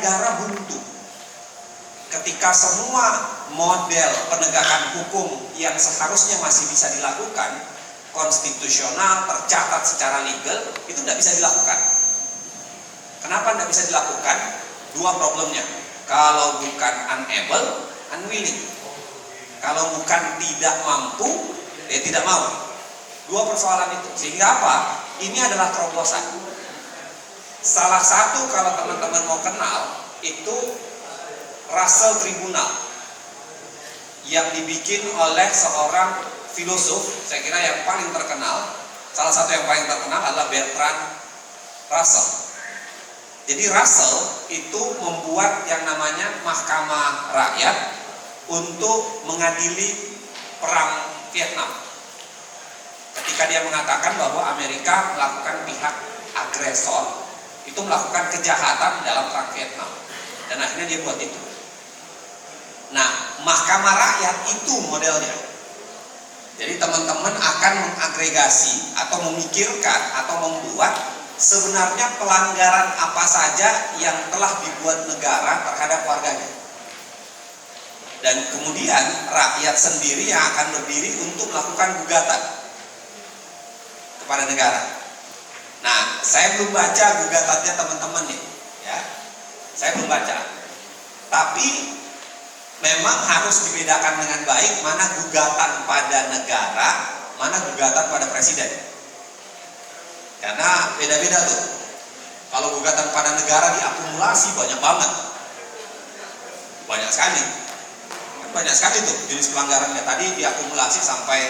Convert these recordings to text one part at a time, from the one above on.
negara buntu. Ketika semua model penegakan hukum yang seharusnya masih bisa dilakukan, konstitusional, tercatat secara legal, itu tidak bisa dilakukan. Kenapa tidak bisa dilakukan? Dua problemnya. Kalau bukan unable, unwilling. Kalau bukan tidak mampu, tidak mau. Dua persoalan itu. Sehingga apa? Ini adalah terobosan. Salah satu kalau teman-teman mau kenal, itu Russell Tribunal yang dibikin oleh seorang filosof, saya kira yang paling terkenal, salah satu yang paling terkenal adalah Bertrand Russell. Jadi Russell itu membuat yang namanya Mahkamah Rakyat untuk mengadili perang Vietnam. Ketika dia mengatakan bahwa Amerika melakukan pihak agresor, itu melakukan kejahatan dalam perang Vietnam, dan akhirnya dia buat itu. Nah, Mahkamah Rakyat itu modelnya. Jadi teman-teman akan mengagregasi atau memikirkan atau membuat sebenarnya pelanggaran apa saja yang telah dibuat negara terhadap warganya. Dan kemudian rakyat sendiri yang akan berdiri untuk melakukan gugatan kepada negara. Nah, saya belum baca gugatannya teman-teman nih, ya. Saya belum baca. Tapi memang harus dibedakan dengan baik mana gugatan pada negara, mana gugatan pada presiden. Karena beda-beda tuh. Kalau gugatan pada negara diakumulasi banyak banget. Banyak sekali. Kan banyak sekali tuh jenis pelanggarannya. Tadi diakumulasi sampai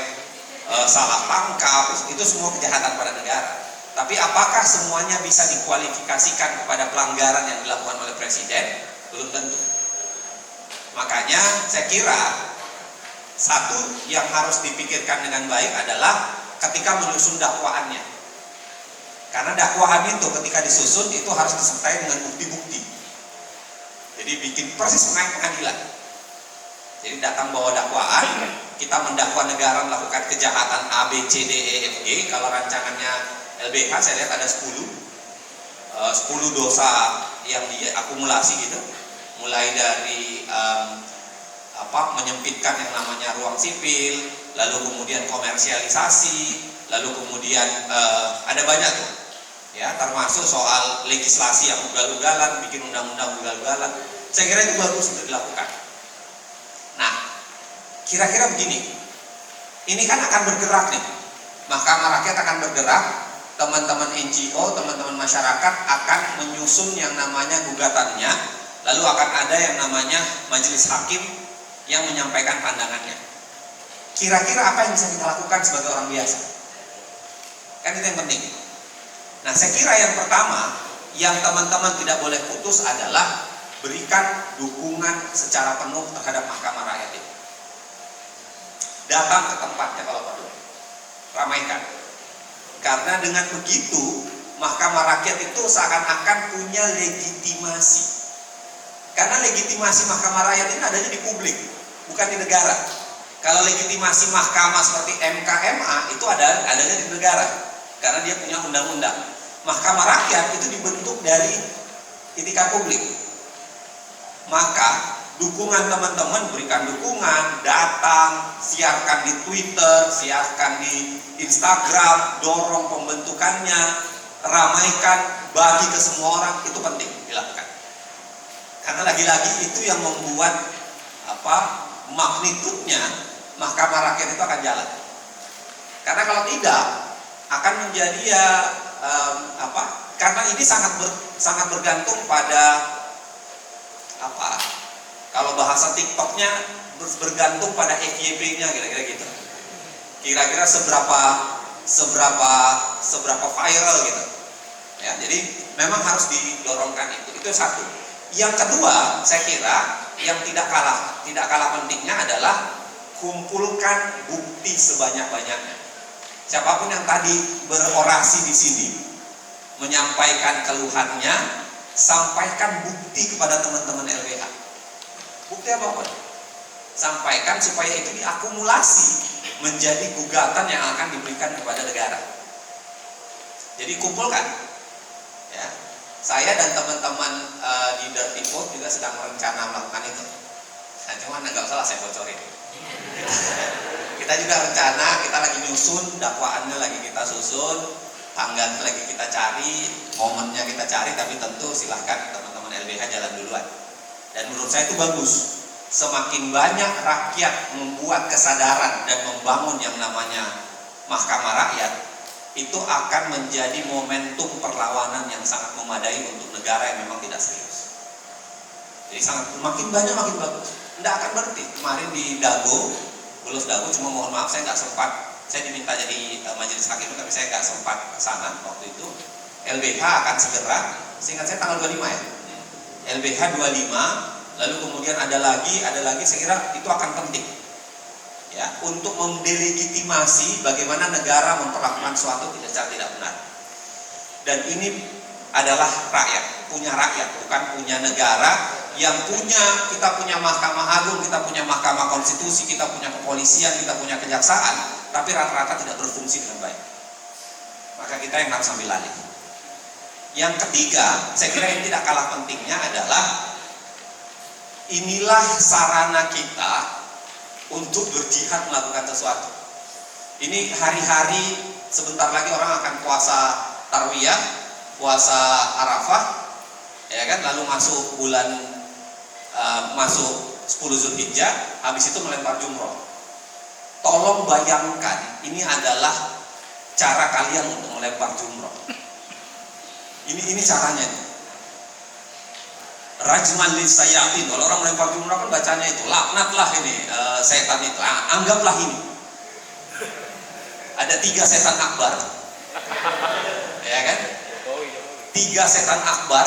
salah tangkap, itu semua kejahatan pada negara. Tapi apakah semuanya bisa dikualifikasikan kepada pelanggaran yang dilakukan oleh presiden? Belum tentu. Makanya saya kira satu yang harus dipikirkan dengan baik adalah ketika menyusun dakwaannya. Karena dakwaan itu ketika disusun itu harus disertai dengan bukti-bukti. Jadi bikin persis pengadilan. Jadi datang bawa dakwaan, kita mendakwa negara melakukan kejahatan A, B, C, D, E, F, G. Kalau rancangannya LBH saya lihat ada 10 dosa yang diakumulasi gitu. Mulai dari menyempitkan yang namanya ruang sipil, lalu kemudian komersialisasi, lalu kemudian ada banyak tuh, ya, termasuk soal legislasi yang ugal-ugalan, bikin undang-undang ugal-ugalan. Saya kira itu bagus untuk dilakukan. Nah, kira-kira begini, ini kan akan bergerak nih, Mahkamah Rakyat akan bergerak, teman-teman NGO, teman-teman masyarakat akan menyusun yang namanya gugatannya. Lalu akan ada yang namanya majelis hakim yang menyampaikan pandangannya. Kira-kira apa yang bisa kita lakukan sebagai orang biasa? Kan itu yang penting. Nah, saya kira yang pertama yang teman-teman tidak boleh putus adalah berikan dukungan secara penuh terhadap Mahkamah Rakyat itu. Datang ke tempatnya kalau perlu, ramaikan. Karena dengan begitu Mahkamah Rakyat itu seakan-akan punya legitimasi. Karena legitimasi Mahkamah Rakyat ini adanya di publik, bukan di negara. Kalau legitimasi mahkamah seperti MK/MA itu adanya di negara, karena dia punya undang-undang. Mahkamah Rakyat itu dibentuk dari itikat publik. Maka dukungan teman-teman, berikan dukungan, datang, siarkan di Twitter, siarkan di Instagram, dorong pembentukannya, ramaikan, bagi ke semua orang, itu penting dilakukan. Karena lagi-lagi itu yang membuat magnitudnya Mahkamah Rakyat itu akan jalan. Karena kalau tidak akan menjadi karena ini sangat bergantung pada kalau bahasa TikToknya bergantung pada FYP-nya, kira-kira gitu. Kira-kira seberapa viral gitu. Ya, jadi memang harus didorongkan itu. Itu satu. Yang kedua, saya kira yang tidak kalah pentingnya adalah kumpulkan bukti sebanyak-banyaknya. Siapapun yang tadi berorasi di sini menyampaikan keluhannya, sampaikan bukti kepada teman-teman LBH. Bukti apapun, sampaikan supaya itu diakumulasi menjadi gugatan yang akan diberikan kepada negara. Jadi kumpulkan, ya. Saya dan teman-teman di Dirty Vote juga sedang merencana melakukan itu. Nah, cuman nggak usah lah saya bocorin. Kita juga rencana, kita lagi nyusun dakwaannya, lagi kita susun, tanggalnya lagi kita cari, momennya kita cari, tapi tentu silahkan teman-teman LBH jalan duluan. Dan menurut saya itu bagus. Semakin banyak rakyat membuat kesadaran dan membangun yang namanya Mahkamah Rakyat, itu akan menjadi momentum perlawanan yang sangat memadai untuk negara yang memang tidak serius. Jadi sangat makin banyak makin bagus. Tidak akan berhenti. Kemarin di Dago, Bulus Dago, cuma mohon maaf saya nggak sempat. Saya diminta jadi majelis hakim, tapi saya nggak sempat ke sana waktu itu. LBH akan segera, seingat saya tanggal 25 ya. LBH 25. Lalu kemudian ada lagi, saya kira itu akan penting ya, untuk mendelegitimasi bagaimana negara memperlakukan suatu tidak benar. Dan ini adalah rakyat, punya rakyat, bukan punya negara yang kita punya Mahkamah Agung, kita punya Mahkamah Konstitusi, kita punya kepolisian, kita punya kejaksaan, tapi rata-rata tidak berfungsi dengan baik. Maka kita yang harus ambil alih. Yang ketiga, saya kira yang tidak kalah pentingnya adalah inilah sarana kita untuk berjihad melakukan sesuatu. Ini hari-hari sebentar lagi orang akan puasa Tarwiyah, puasa Arafah, ya kan? Lalu masuk bulan masuk 10 Zulhijjah, habis itu melempar jumroh. Tolong bayangkan, ini adalah cara kalian untuk melempar jumroh. Ini caranya. Rajman lisayatin, kalau orang melempar jumroh kan bacanya itu laknatlah ini setan itu. Anggaplah ini ada 3 setan akbar, ya kan? 3 setan akbar.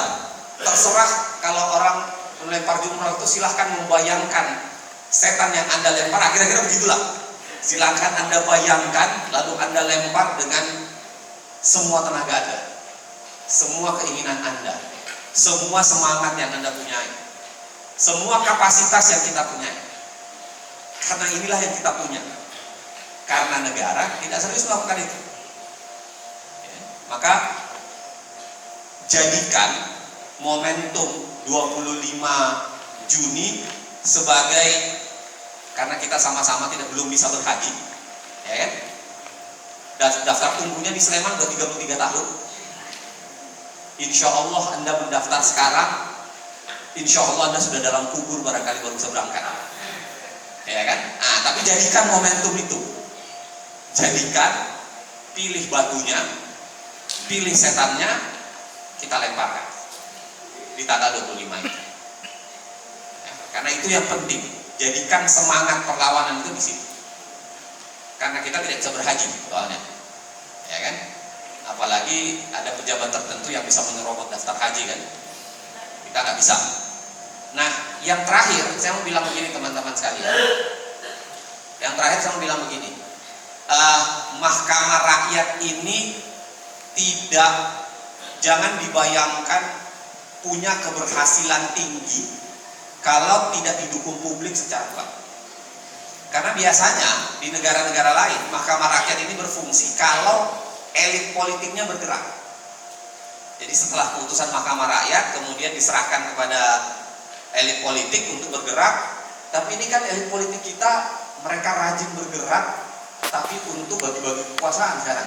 Terserah kalau orang melempar jumroh itu, silahkan membayangkan setan yang Anda lempar. Kira-kira begitulah. Silahkan Anda bayangkan, lalu Anda lempar dengan semua tenaga Anda, semua keinginan Anda, semua semangat yang Anda punyai, semua kapasitas yang kita punyai. Karena inilah yang kita punya. Karena negara tidak serius melakukan itu. Maka jadikan momentum 25 Juni sebagai, karena kita sama-sama belum bisa berhaji, ya kan? Daftar tunggunya di Sleman udah 33 tahun. Insya Allah Anda mendaftar sekarang, insya Allah Anda sudah dalam kubur barangkali baru bisa berangkat, ya kan? Nah, tapi jadikan momentum itu, jadikan, pilih batunya, pilih setannya, kita lemparkan di tanggal 25 itu. Ya, karena itu yang penting, jadikan semangat perlawanan itu di situ. Karena kita tidak bisa berhaji soalnya, ya kan? Apalagi ada pejabat tertentu yang bisa menyerobot daftar haji kan, kita nggak bisa. Nah, yang terakhir saya mau bilang begini teman-teman sekalian. Yang terakhir saya mau bilang begini, Mahkamah Rakyat ini jangan dibayangkan punya keberhasilan tinggi kalau tidak didukung publik secara kuat. Karena biasanya di negara-negara lain Mahkamah Rakyat ini berfungsi kalau elit politiknya bergerak. Jadi setelah putusan Mahkamah Rakyat kemudian diserahkan kepada elit politik untuk bergerak. Tapi ini kan elit politik kita, mereka rajin bergerak tapi untuk bagi-bagi kekuasaan sekarang.